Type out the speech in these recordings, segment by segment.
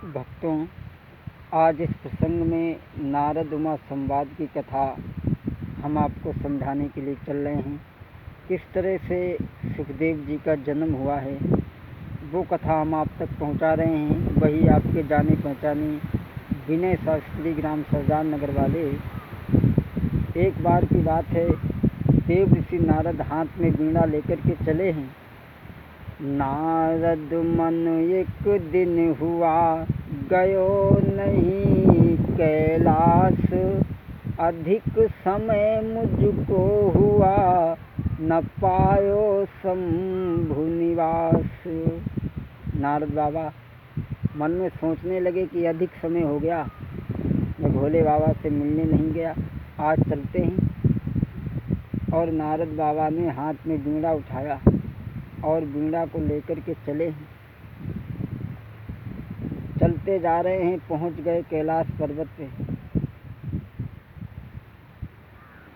भक्तों, आज इस प्रसंग में नारद उमा संवाद की कथा हम आपको समझाने के लिए चल रहे हैं। किस तरह से सुखदेव जी का जन्म हुआ है वो कथा हम आप तक पहुंचा रहे हैं। वही आपके जाने पहचाने विनय शास्त्री ग्राम सरदार नगर वाले। एक बार की बात है, देव ऋषि नारद हाथ में वीणा लेकर के चले हैं। नारद मन एक दिन हुआ गयो नहीं कैलाश, अधिक समय मुझको हुआ न पायो शंभु निवास। नारद बाबा मन में सोचने लगे कि अधिक समय हो गया, मैं भोले बाबा से मिलने नहीं गया, आज चलते हैं। और नारद बाबा ने हाथ में वीणा उठाया और वीणा को लेकर के चले हैं। चलते जा रहे हैं, पहुंच गए कैलाश पर्वत पे।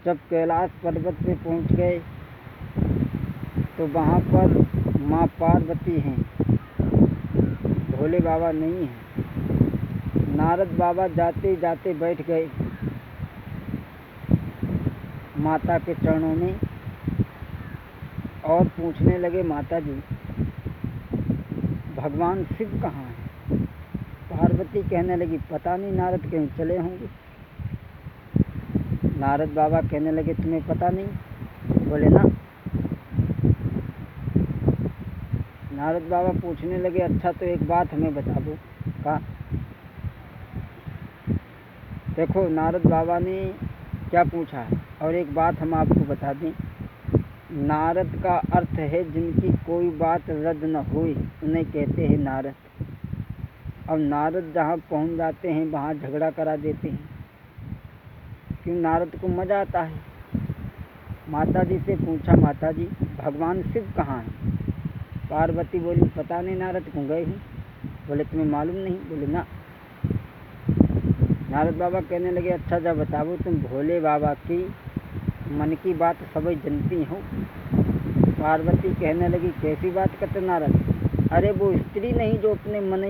जब कैलाश पर्वत पे पहुंच गए तो वहाँ पर माँ पार्वती हैं, भोले बाबा नहीं हैं। नारद बाबा जाते जाते बैठ गए माता के चरणों में और पूछने लगे, माता जी भगवान शिव कहाँ हैं? पार्वती कहने लगी, पता नहीं, नारद कहीं चले होंगे। नारद बाबा कहने लगे, तुम्हें पता नहीं? बोले ना। नारद बाबा पूछने लगे, अच्छा तो एक बात हमें बता दो। कहा, देखो नारद बाबा ने क्या पूछा है और एक बात हम आपको बता दें। नारद का अर्थ है जिनकी कोई बात रद्द न हुई, उन्हें कहते हैं नारद। और नारद जहाँ पहुँच जाते हैं वहाँ झगड़ा करा देते हैं, क्यों? नारद को मज़ा आता है। माता जी से पूछा, माता जी भगवान शिव कहाँ हैं? पार्वती बोली, पता नहीं, नारद क्यों गए हैं। बोले, तुम्हें मालूम नहीं? बोले ना। नारद बाबा कहने लगे, अच्छा जब बताओ, तुम भोले बाबा की मन की बात सभी जनती हो। पार्वती कहने लगी, कैसी बात करते नारद? अरे वो स्त्री नहीं जो अपने मन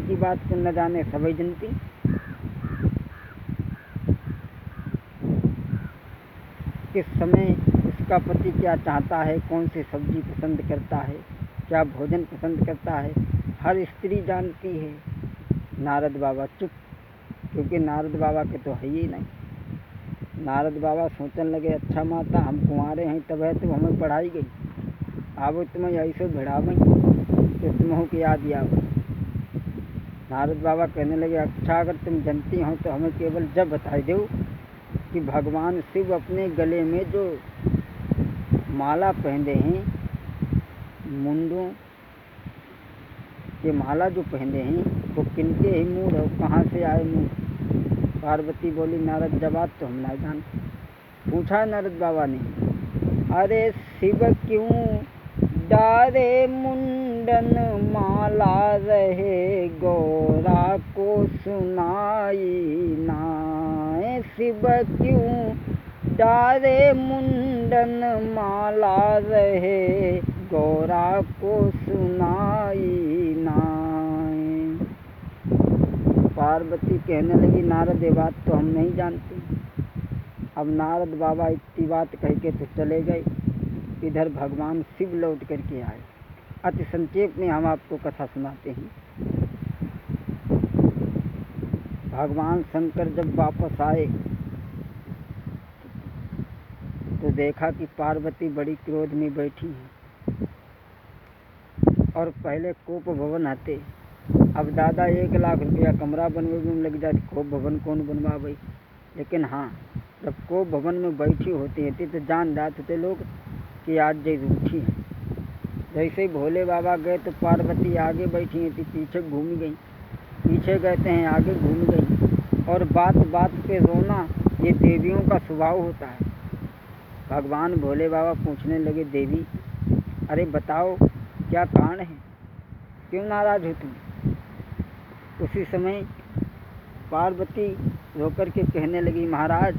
की बात को न जाने सभी जनती। किस समय उसका पति क्या चाहता है, कौन सी सब्जी पसंद करता है, क्या भोजन पसंद करता है, हर स्त्री जानती है। नारद बाबा चुप, क्योंकि नारद बाबा के तो है ही नहीं। नारद बाबा सोचने लगे, अच्छा माता हम कुंवारे हैं तब है तो हमें पढ़ाई गई, अब तुम्हें ऐसे भिड़ावें तो तुम्हों की याद आवे। नारद बाबा कहने लगे, अच्छा अगर तुम जानती हो तो हमें केवल जब बताई दो कि भगवान शिव अपने गले में जो माला पहने हैं, मुंडों के माला जो पहने हैं, वो किनके ही मूड हो, कहाँ से आए मूड? पार्वती बोली, नारद जवाब तो हम ना जानते। पूछा नारद बाबा ने, अरे शिव क्यों डारे मुंडन माला रहे गौरा को सुनाई ना। शिव क्यों डारे मुंडन माला रहे गौरा को सुनाई ना। पार्वती कहने लगी, नारद ये बात तो हम नहीं जानते। अब नारद बाबा इतनी बात कह के तो चले गए। इधर भगवान शिव लौट करके आए। अति संक्षेप में हम आपको कथा सुनाते हैं। भगवान शंकर जब वापस आए तो देखा कि पार्वती बड़ी क्रोध में बैठी है और पहले कोप भवन आते। अब दादा 1 लाख रुपया कमरा बनवे में लग जाए, कोप भवन कौन बनवा भाई। लेकिन हाँ, जब कोप भवन में बैठी होती थी तो जान जाते थे लोग कि आज जैसे उठी है। जैसे ही भोले बाबा गए तो पार्वती आगे बैठी थी, पीछे घूम गई, पीछे कहते हैं आगे घूम गई। और बात बात पे रोना ये देवियों का स्वभाव होता है। भगवान भोले बाबा पूछने लगे, देवी अरे बताओ क्या कारण है, क्यों नाराज हो तुम? उसी समय पार्वती रोकर के कहने लगी, महाराज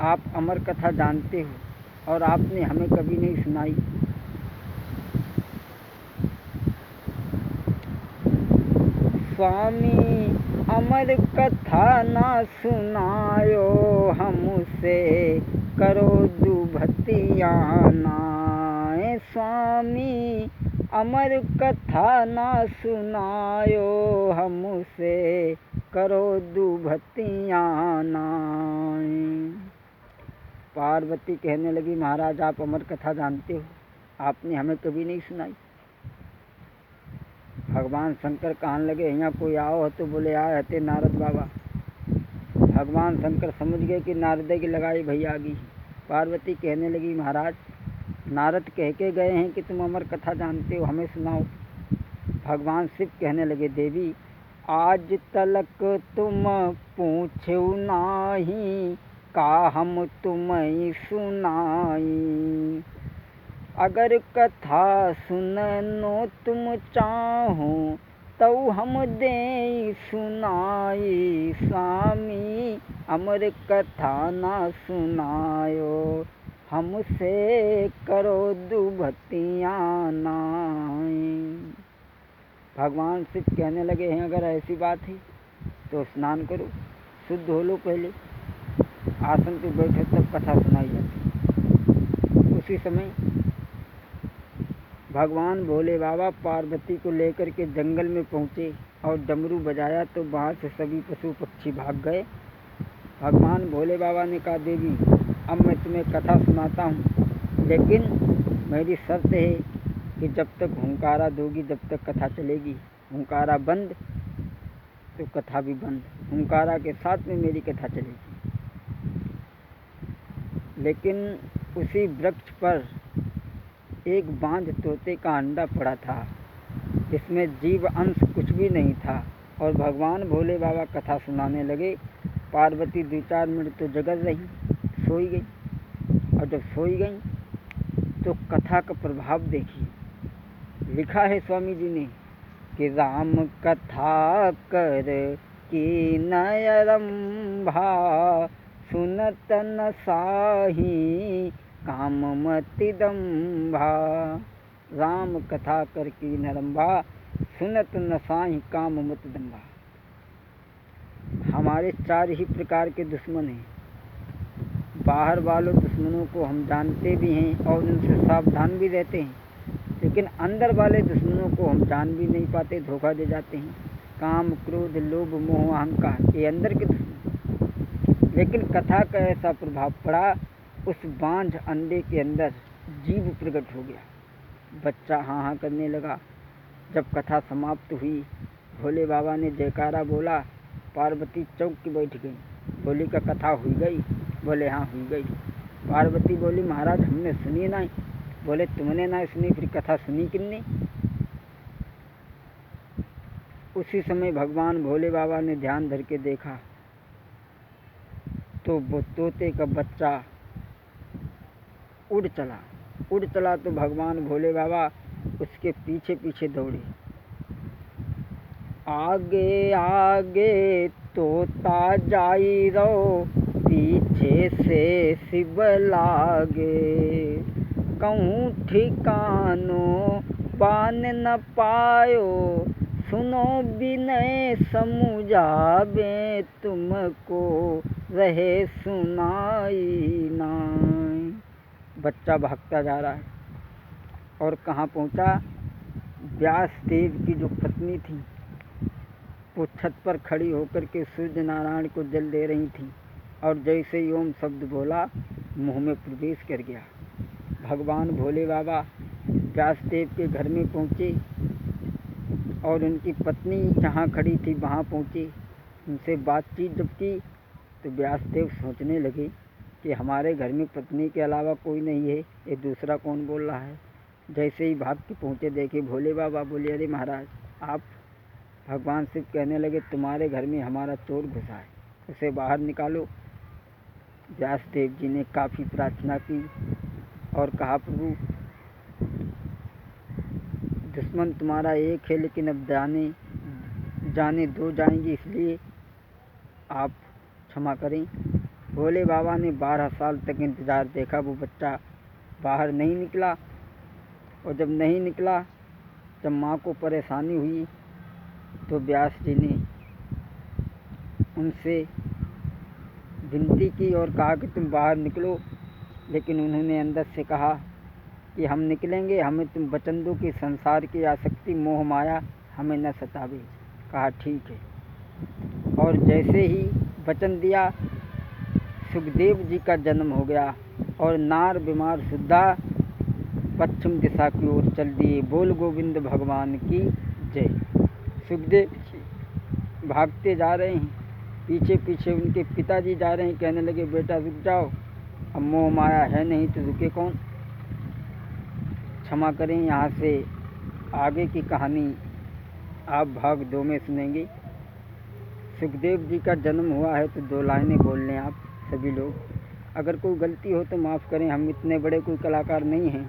आप अमर कथा जानते हो और आपने हमें कभी नहीं सुनाई। स्वामी अमर कथा ना सुनायो, हमसे करो दुभतियाँ नाय। स्वामी अमर कथा ना सुनायो, हमसे करो दुभतियाँ नाय। पार्वती कहने लगी, महाराज आप अमर कथा जानते हो, आपने हमें कभी नहीं सुनाई। भगवान शंकर कहने लगे, यहाँ कोई आओ तो बोले आए हते नारद बाबा। भगवान शंकर समझ गए कि नारद की लगाई भैया आ गई। पार्वती कहने लगी, महाराज नारद कह के गए हैं कि तुम अमर कथा जानते हो, हमें सुनाओ। भगवान शिव कहने लगे, देवी आज तलक तुम पूछो नाही, का हम तुम्हें सुनाई। अगर कथा सुननो तुम चाहो, तो हम दे सुनाई। स्वामी अमर कथा ना सुनायो, हमसे करो दुभतियाँ नाय। भगवान शिव कहने लगे हैं, अगर ऐसी बात है तो स्नान करो, शुद्ध हो लो, पहले आसन पे बैठो तब कथा सुनाई जाती। उसी समय भगवान भोले बाबा पार्वती को लेकर के जंगल में पहुँचे और डमरू बजाया तो वहाँ से सभी पशु पक्षी भाग गए। भगवान भोले बाबा ने कहा, देवी अब मैं तुम्हें कथा सुनाता हूँ, लेकिन मेरी शर्त है कि जब तक हुंकारा दोगी जब तक कथा चलेगी। हुंकारा बंद तो कथा भी बंद, हुंकारा के साथ में मेरी कथा चलेगी। लेकिन उसी वृक्ष पर एक बांझ तोते का अंडा पड़ा था, इसमें जीव अंश कुछ भी नहीं था। और भगवान भोले बाबा कथा सुनाने लगे। पार्वती 2-4 मिनट तो जगल रही, सोई गई। और जब सोई गई तो कथा का प्रभाव देखिए। लिखा है स्वामी जी ने कि राम कथा कर की नयरंभा, सुनत न साही काममति दंभा। राम कथा कर की नरंभा, सुनत न साही काममति दंभा। हमारे 4 ही प्रकार के दुश्मन हैं। बाहर वालों दुश्मनों को हम जानते भी हैं और उनसे सावधान भी रहते हैं, लेकिन अंदर वाले दुश्मनों को हम जान भी नहीं पाते, धोखा दे जाते हैं। काम क्रोध लोभ मोह अहंकार, ये अंदर के दुश्मन। लेकिन कथा का ऐसा प्रभाव पड़ा, उस बांझ अंडे के अंदर जीव प्रकट हो गया। बच्चा हाँ हाँ करने लगा। जब कथा समाप्त हुई, भोले बाबा ने जयकारा बोला, पार्वती चौंक के बैठ गई। बोली का कथा हुई गई? बोले हाँ हुई गई। पार्वती बोली, महाराज हमने सुनी नहीं। बोले तुमने ना सुनी, फिर कथा सुनी किसने? उसी समय भगवान भोले बाबा ने ध्यान धर के देखा तो वो तोते का बच्चा उड़ चला तो भगवान भोले बाबा उसके पीछे पीछे दौड़े। आगे आगे तोता जाई रो, पीछे से शिव लागे। कहूँ ठिकानो पान न पायो, सुनो बिनय समुझावे। तुमको रहे सुनाई नाय। बच्चा भागता जा रहा है और कहाँ पहुँचा? व्यास देव की जो पत्नी थी वो छत पर खड़ी होकर के सूर्य नारायण को जल दे रही थी, और जैसे ही ओम शब्द बोला मुँह में प्रवेश कर गया। भगवान भोले बाबा व्यास देव के घर में पहुँचे और उनकी पत्नी जहाँ खड़ी थी वहाँ पहुँचे। उनसे बातचीत जब की तो व्यास देव सोचने लगे कि हमारे घर में पत्नी के अलावा कोई नहीं है, ये दूसरा कौन बोल रहा है। जैसे ही भाग के पहुँचे देखे भोले बाबा। बोले अरे महाराज आप? भगवान शिव कहने लगे तुम्हारे घर में हमारा चोर घुसा है, उसे बाहर निकालो। व्यास देव जी ने काफ़ी प्रार्थना की और कहा प्रभु दुश्मन तुम्हारा एक है, लेकिन अब जाने दो जाएंगे, इसलिए आप क्षमा करें। भोले बाबा ने 12 साल तक इंतज़ार देखा, वो बच्चा बाहर नहीं निकला। और जब नहीं निकला, जब माँ को परेशानी हुई तो व्यास जी ने उनसे विनती की और कहा कि तुम बाहर निकलो, लेकिन उन्होंने अंदर से कहा कि हम निकलेंगे, हमें तुम वचन दो कि संसार की आसक्ति मोह माया हमें न सतावे। कहा ठीक है। और जैसे ही वचन दिया, सुखदेव जी का जन्म हो गया और नार बीमार सुद्धा पश्चिम दिशा की ओर चल दिए। बोल गोविंद भगवान की जय। सुखदेव जी भागते जा रहे हैं, पीछे पीछे उनके पिताजी जा रहे हैं। कहने लगे बेटा रुक जाओ, अब मोह माया है नहीं तो रुके कौन। क्षमा करें, यहाँ से आगे की कहानी आप भाग 2 में सुनेंगे। सुखदेव जी का जन्म हुआ है तो 2 लाइनें बोल लें आप सभी लोग। अगर कोई गलती हो तो माफ़ करें, हम इतने बड़े कोई कलाकार नहीं हैं।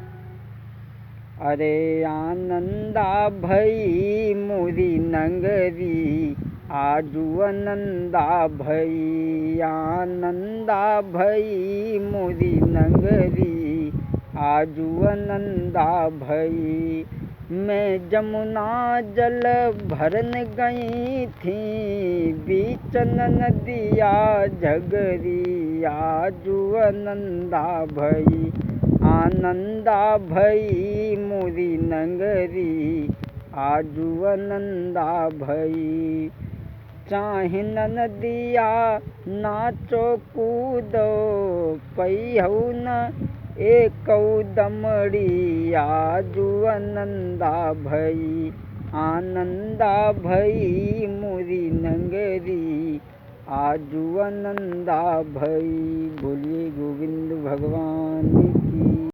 अरे आनंदा भई मोरी नंगरी, आजू आनंदा भई, आनंदा भई मोरी नंगरी, आजू आनंदा भई। मैं जमुना जल भरन गई थी, बीचन नदिया झगरी, आजू आनंदा भई, आनंदा भई मोरी नंगरी, आजू आनंदा भई। चाहे नदिया नाचो कूदो, पहिऊ न एकौ दमड़ी, आजू आनंदा भई, आनंदा भई मोरी नंगरी, आजू आनंदा भई। बोलिए गोविंद भगवान की।